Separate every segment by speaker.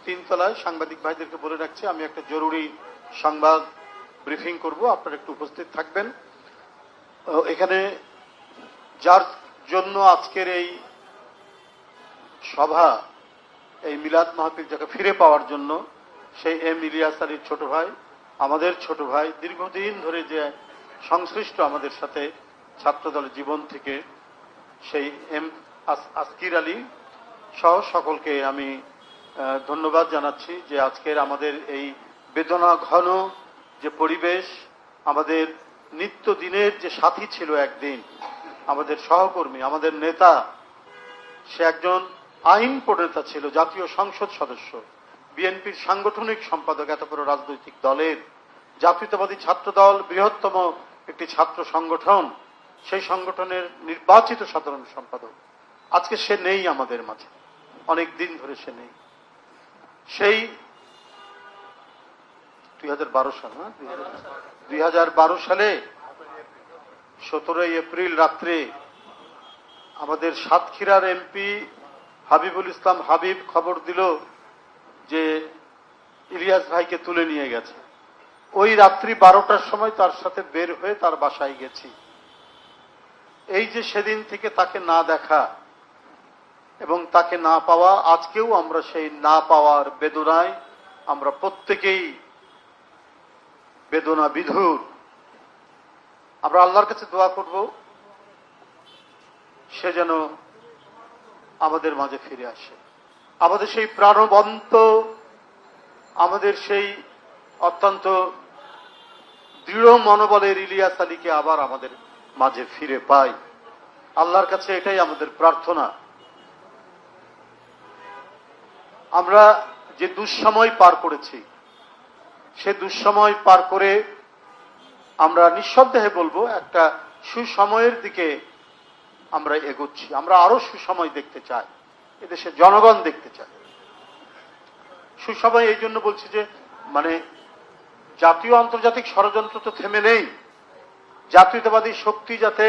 Speaker 1: তিনতলায় সাংবাদিক ভাইদেরকে বলে রাখছি, আমি একটা জরুরি সংবাদ ব্রিফিং করব, আপনারা একটু উপস্থিত থাকবেন। এখানে যার জন্য আজকের এই সভা, এই মিলাদ মাহফিল যাকে ফিরে পাওয়ার জন্য, সেই এম ইলিয়াস আলীর ছোট ভাই, আমাদের ছোট ভাই, দীর্ঘদিন ধরে যে সংশ্লিষ্ট আমাদের সাথে ছাত্রদলের জীবন থেকে, সেই এম আসকির আলী সহ সকলকে আমি ধন্যবাদ জানাচ্ছি যে আজকের আমাদের এই বেদনা ঘন যে পরিবেশ, আমাদের নিত্যদিনের যে সাথী ছিল একদিন, আমাদের সহকর্মী, আমাদের নেতা, সে একজন আইন প্রণেতা ছিল, জাতীয় সংসদ সদস্য, বিএনপির সাংগঠনিক সম্পাদক, এত বড় রাজনৈতিক দলের, জাতীয়তাবাদী ছাত্র দল বৃহত্তম একটি ছাত্র সংগঠন, সেই সংগঠনের নির্বাচিত সাধারণ সম্পাদক, আজকে সে নেই আমাদের মাঝে, অনেক দিন ধরে সে নেই। সেই 2012 সাল, 2012 সালে 17 এপ্রিল রাত্রে আমাদের সাতক্ষীরার এমপি হাবিবুল ইসলাম হাবিব খবর দিল যে ইলিয়াস ভাইকে তুলে নিয়ে গেছে। ওই রাত্রি 12টার সময় তার সাথে বের হয়ে তার বাসায় গেছি। এই যে সেদিন থেকে তাকে না দেখা এবং তাকে না পাওয়া, আজকেও আমরা সেই না পাওয়ার বেদনায় আমরা প্রত্যেকেই বেদনা বিধুর। আমরা আল্লাহর কাছে দোয়া করব সে যেন আমাদের মাঝে ফিরে আসে। আমাদের সেই প্রাণবন্ত, আমাদের সেই অত্যন্ত দৃঢ় মনোবলের ইলিয়াস আলীকে আবার আমাদের মাঝে ফিরে পাই। আল্লাহর কাছে এটাই আমাদের প্রার্থনা। আমরা যে দুঃসময় পার করেছি, সে দুঃসময় পার করে আমরা নিঃসন্দেহে বলবো একটা সুসময়ের দিকে আমরা এগোচ্ছি। আমরা আরো সুসময় দেখতে চাই, এদেশে জনগণ দেখতে চায় সুসময়। এই জন্য বলছি যে মানে জাতীয় আন্তর্জাতিক ষড়যন্ত্র তো থেমে নেই, জাতীয়তাবাদী শক্তি যাতে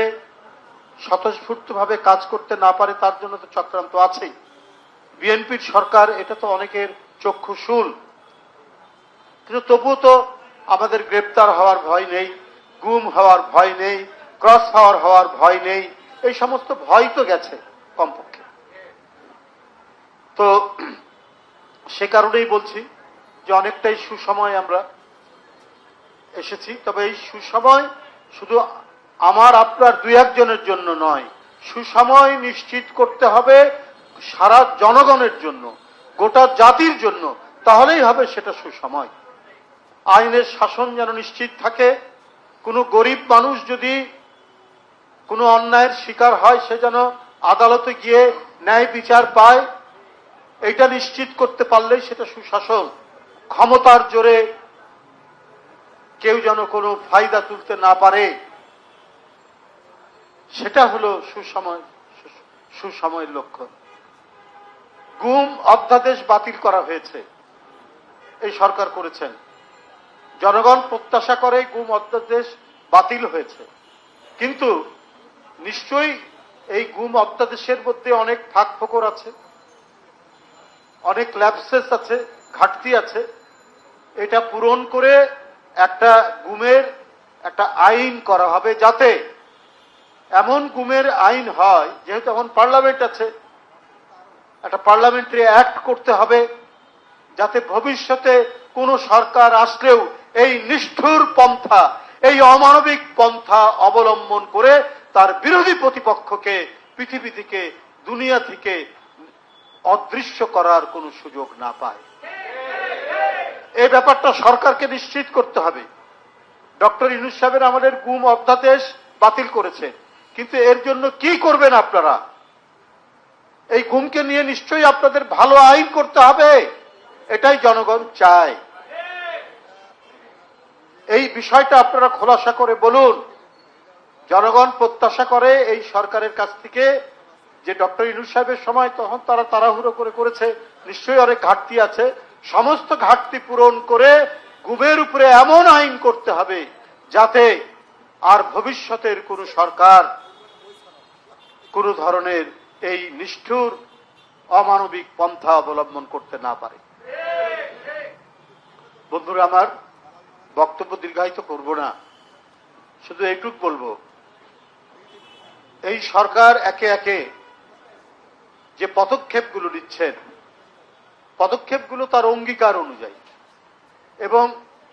Speaker 1: স্বতঃস্ফূর্তভাবে কাজ করতে না পারে তার জন্য তো চক্রান্ত আছেই। বিএনপির সরকার, এটা তো অনেকের চক্ষুশূল, কিন্তু তবুও তো আমাদের গ্রেপ্তার হওয়ার ভয় নেই, গুম হওয়ার ভয় নেই, ক্রস ফায়ার হওয়ার ভয় নেই, এই সমস্ত ভয় তো গেছে কমপক্ষে। তো সে কারণেই বলছি যে অনেকটাই সুসময় আমরা এসেছি। তবে এই সুসময় শুধু আমার আপনার দুই একজনের জন্য নয়, সুসময় নিশ্চিত করতে হবে সারা জনগণের জন্য, গোটা জাতির জন্য, তাহলেই হবে সেটা সুসময়। আইনের শাসন যেন নিশ্চিত থাকে। কোনো গরিব মানুষ যদি কোনো অন্যায়ের শিকার হয়, সে যেন আদালতে গিয়ে ন্যায় বিচার পায়, এটা নিশ্চিত করতে পারলেই সেটা সুশাসন। ক্ষমতার জোরে কেউ যেন কোনো ফায়দা তুলতে না পারে, সেটা হলো সুসময়ের লক্ষ্য। গুম অধ্যাদেশ বাতিল করা হয়েছে, এই সরকার করেছেন। জনগণ প্রত্যাশা করে গুম অধ্যাদেশ বাতিল হয়েছে, কিন্তু নিশ্চয়ই এই গুম অধ্যাদেশের মধ্যে অনেক ফাঁক ফোকর আছে, অনেক ল্যাপসেস আছে, ঘাটতি আছে। এটা পূরণ করে একটা গুমের একটা আইন করা হবে, যাতে এমন গুমের আইন হয়, যেহেতু এখন পার্লামেন্ট আছে, একটা পার্লামেন্টারি অ্যাক্ট করতে হবে, যাতে ভবিষ্যতে কোন সরকার আসলেও এই নিষ্ঠুর পন্থা, এই অমানবিক পন্থা অবলম্বন করে তার বিরোধী প্রতিপক্ষকে পৃথিবী থেকে, দুনিয়া থেকে অদৃশ্য করার কোন সুযোগ না পায়। এই ব্যাপারটা সরকারকে নিশ্চিত করতে হবে। ডক্টর ইউনূস সাহেবের আমাদের গুম অধ্যাদেশ বাতিল করেছে, কিন্তু এর জন্য কি করবেন আপনারা? এই গুমকে নিয়ে নিশ্চয়ই আপনাদের ভালো আইন করতে হবে, এটাই জনগণ চায়। এই বিষয়টা আপনারা খোলাসা করে বলুন। জনগণ প্রত্যাশা করে এই সরকারের কাছ থেকে, যে ডক্টর ইউনূস সাহেবের সময় তখন তারা তাড়াহুড়ো করে করেছে, নিশ্চয়ই অনেক ঘাটতি আছে, সমস্ত ঘাটতি পূরণ করে গুমের উপরে এমন আইন করতে হবে যাতে আর ভবিষ্যতের কোন সরকার কোন ধরনের এই নিষ্ঠুর অমানবিক পন্থা অবলম্বন করতে না পারে। বন্ধুরা আমার, বক্তব্য দীর্ঘায়িত করব না, শুধু এইটুক বলবো, এই সরকার একে একে যে পদক্ষেপগুলো নিচ্ছেন, পদক্ষেপগুলো তার অঙ্গীকার অনুযায়ী, এবং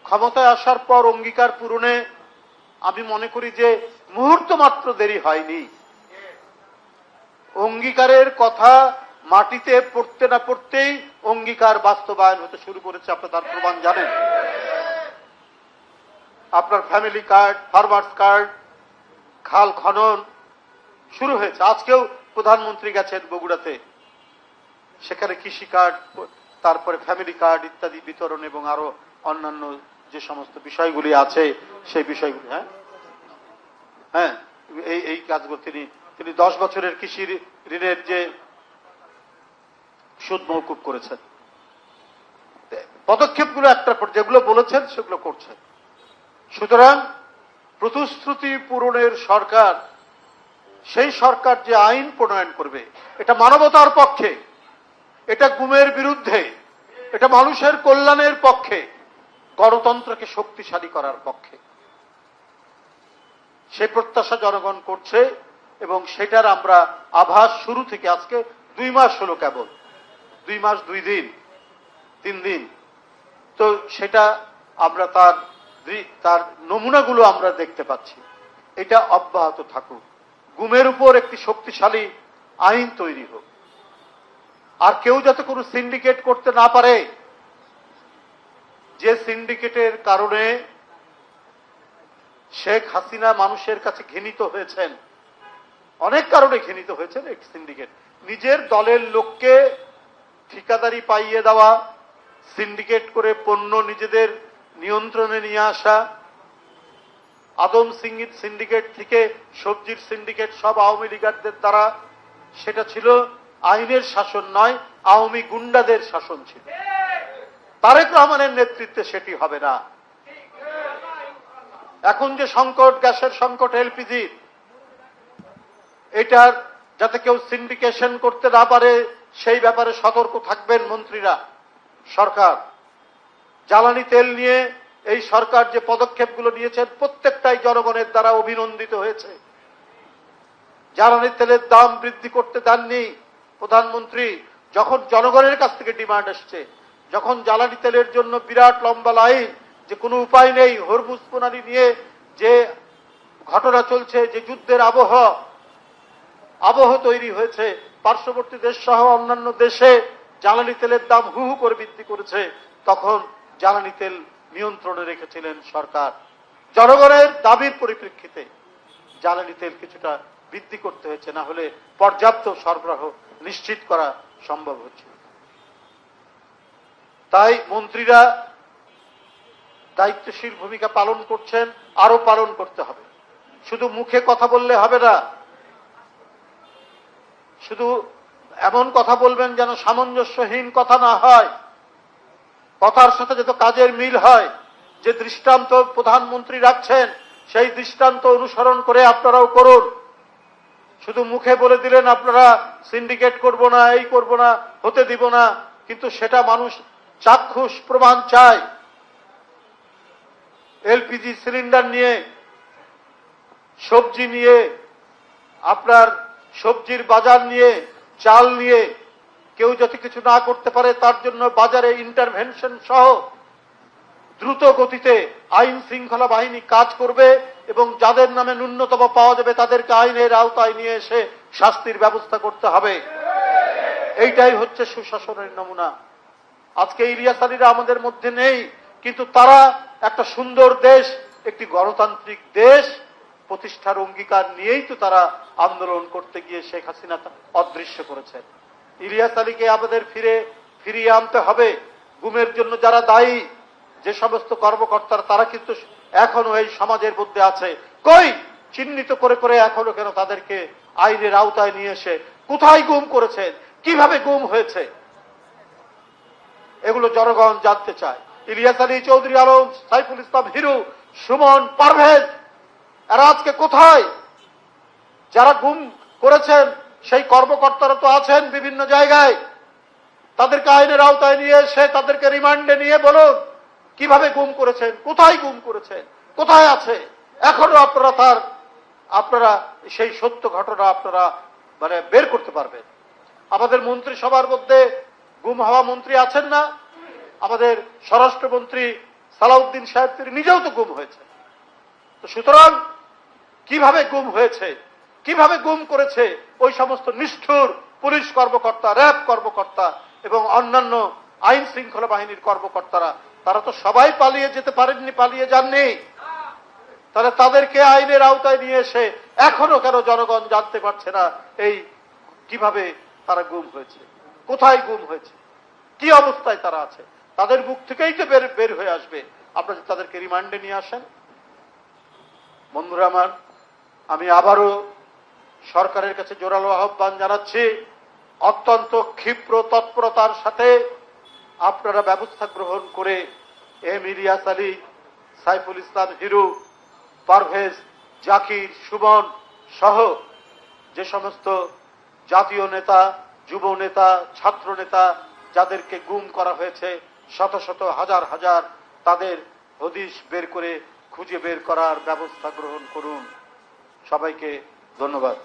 Speaker 1: ক্ষমতায় আসার পর অঙ্গীকার পূরণে আমি মনে করি যে মুহূর্ত মাত্র দেরি হয়নি। অঙ্গীকারের কথা মাটিতে পড়তে না পড়তেই অঙ্গীকার বাস্তবায়ন হতে শুরু করেছে। আপনি তার প্রমাণ জানেন। আপনার ফ্যামিলি কার্ড, ফার্মার্স কার্ড, খাল খনন শুরু হয়েছে। আজকেও প্রধানমন্ত্রী গেছেন বগুড়াতে, সেখানে কৃষি কার্ড, তারপরে ফ্যামিলি কার্ড ইত্যাদি বিতরণ এবং আরো অন্যান্য যে সমস্ত বিষয়গুলি আছে সেই বিষয়গুলি, হ্যাঁ এই কাজগুলো তিনি 10 বছরের কৃষি ঋণের যে সুদ মওকুফ করেছেন। পদক্ষেপগুলো একটার পর যেগুলো বলেছেন সেগুলো করছেন। সুতরাং প্রতিশ্রুতি পূরণের সরকার, সেই সরকার যে আইন প্রণয়ন করবে, এটা মানবতার পক্ষে, এটা গুমের বিরুদ্ধে, এটা মানুষের কল্যাণের পক্ষে, গণতন্ত্রকে শক্তিশালী করার পক্ষে, সে প্রত্যাশা জনগণ করছে এবং সেটার আমরা আভাস শুরু থেকে, আজকে 2 মাস হলো, কেবল 2 মাস 2 দিন 3 দিন, তো সেটা আমরা তার নমুনাগুলো আমরা দেখতে পাচ্ছি। এটা অব্যাহত থাকুক, গুমের উপর একটি শক্তিশালী আইন তৈরি হোক, আর কেউ যাতে কোনো সিন্ডিকেট করতে না পারে, যে সিন্ডিকেটের কারণে শেখ হাসিনা মানুষের কাছে ঘৃণিত হয়েছেন, অনেক কারণে ঘৃণিত হয়েছেন। এক সিন্ডিকেট, নিজের দলের লোককে ঠিকাদারি পাইয়ে দেওয়া, সিন্ডিকেট করে পণ্য নিজেদের নিয়ন্ত্রণে নিয়ে আসা, আদম সিংহিত সিন্ডিকেট থেকে সবজির সিন্ডিকেট, সব আওয়ামী লীগারদের দ্বারা। সেটা ছিল আইনের শাসন নয়, আওয়ামী গুন্ডাদের শাসন ছিল। তারেক রহমানের নেতৃত্বে সেটি হবে না। এখন যে সংকট, গ্যাসের সংকট, এলপিজির, এটার যাতে কেউ সিন্ডিকেশন করতে না পারে সেই ব্যাপারে সতর্ক থাকবেন মন্ত্রীরা, সরকার। জ্বালানি তেল নিয়ে এই সরকার যে পদক্ষেপগুলো নিয়েছেন প্রত্যেকটাই জনগণের দ্বারা অভিনন্দিত হয়েছে। জ্বালানি তেলের দাম বৃদ্ধি করতে দেননি প্রধানমন্ত্রী, যখন জনগণের কাছ থেকে ডিমান্ড এসছে, যখন জ্বালানি তেলের জন্য বিরাট লম্বা লাইন, যে কোনো উপায় নেই, হরমুজ প্রণালী নিয়ে যে ঘটনা চলছে, যে যুদ্ধের আবহ তৈরি হয়েছে, পার্শ্ববর্তী দেশ সহ অন্যান্য দেশে জ্বালানি তেলের দাম হু হু করে বৃদ্ধি করেছে, তখন জ্বালানি তেল নিয়ন্ত্রণে রেখেছিলেন সরকার। জনগণের দাবির পরিপ্রেক্ষিতে জ্বালানি তেল কিছুটা বৃদ্ধি করতে হয়েছে, না হলে পর্যাপ্ত সরবরাহ নিশ্চিত করা সম্ভব হচ্ছে। তাই মন্ত্রীরা দায়িত্বশীল ভূমিকা পালন করছেন, আরো পালন করতে হবে। শুধু মুখে কথা বললে হবে না, শুধু এমন কথা বলবেন যেন সামঞ্জস্যহীন কথা না হয়, কথার সাথে যত কাজের মিল হয়। যে দৃষ্টান্ত প্রধানমন্ত্রী রাখছেন সেই দৃষ্টান্ত অনুসরণ করে আপনারাও করুন। শুধু মুখে বলে দিলেন আপনারা সিন্ডিকেট করব না, এই করব না, হতে দিব না, কিন্তু সেটা মানুষ চাক্ষুষ প্রমাণ চায়। এলপিজি সিলিন্ডার নিয়ে, সবজি নিয়ে, আপনার সবজির বাজার নিয়ে, চাল নিয়ে কেউ যাতে কিছু না করতে পারে তার জন্য বাজারে ইন্টারভেনশন সহ দ্রুত গতিতে আইন শৃঙ্খলা বাহিনী কাজ করবে এবং যাদের নামে ন্যূনতম পাওয়া যাবে তাদেরকে আইনের আওতায় নিয়ে এসে শাস্তির ব্যবস্থা করতে হবে। এইটাই হচ্ছে সুশাসনের নমুনা। আজকে ইলিয়াস আলীরা আমাদের মধ্যে নেই, কিন্তু তারা একটা সুন্দর দেশ, একটি গণতান্ত্রিক দেশ প্রতিষ্ঠার অঙ্গীকার নিয়েই তো তারা আন্দোলন করতে গিয়ে শেখ হাসিনা অদৃশ্য করেছেন। ইলিয়াস আলীকে আমাদের ফিরিয়ে আনতে হবে। গুমের জন্য যারা দায়ী, যে সমস্ত কর্মকর্তারা, তারা কিন্তু এখনো এই সমাজের মধ্যে আছে। কই চিহ্নিত করে করে এখনো কেন তাদেরকে আইনের আওতায় নিয়ে এসে কোথায় গুম করেছেন, কিভাবে গুম হয়েছে, এগুলো জনগণ জানতে চায়। ইলিয়াস আলী, চৌধুরী আলম, সাইফুল ইসলাম হিরু, সুমন, পারভেজ, এরা আজকে কোথায়? যারা গুম করেছেন সেই কর্মকর্তারা তো আছেন বিভিন্ন জায়গায়। তাদেরকে আইনের আওতায় নিয়ে এসে তাদেরকে রিমান্ডে নিয়ে বলুন কিভাবে গুম করেছেন, কোথায় গুম করেছেন, কোথায় আছে, এখনো আপনারা সেই সত্য ঘটনা আপনারা বের করতে পারবেন। আমাদের মন্ত্রিসভার মধ্যে গুম হওয়া মন্ত্রী আছেন না? আমাদের স্বরাষ্ট্রমন্ত্রী সালাউদ্দিন সাহেব তিনি নিজেও তো গুম হয়েছে। তো সুতরাং কিভাবে গুম হয়েছে, কিভাবে গুম করেছে ওই সমস্ত নিষ্ঠুর পুলিশ কর্মকর্তা, র্যাব কর্মকর্তা এবং অন্যান্য আইন শৃঙ্খলা বাহিনীর কর্মকর্তারা, তারা তো সবাই পালিয়ে যেতে পারেননি, পালিয়ে যাননি। তাহলে তাদেরকে আইনের আওতায় নিয়ে এসে এখনো কেন জনগণ জানতে পারছে না এই কিভাবে তারা গুম হয়েছে, কোথায় গুম হয়েছে, কি অবস্থায় তারা আছে? তাদের মুখ থেকেই তো বের হয়ে আসবে। আপনারা তাদেরকে রিমান্ডে নিয়ে আসেন। বন্ধুরা আমার, আমি আবারও সরকারের কাছে জোরালো আহ্বান জানাচ্ছি, অত্যন্ত ক্ষিপ্র তৎপরতার সাথে আপনারা ব্যবস্থা গ্রহণ করে এম ইলিয়াস আলী, সাইফুল ইসলাম হিরু, পারভেজ, জাকির, সুমন সহ যে সমস্ত জাতীয় নেতা, যুব নেতা, ছাত্র নেতা যাদেরকে গুম করা হয়েছে, শত শত হাজার হাজার, তাদের হদিশ বের করে খুঁজে বের করার ব্যবস্থা গ্রহণ করুন। সবাইকে ধন্যবাদ।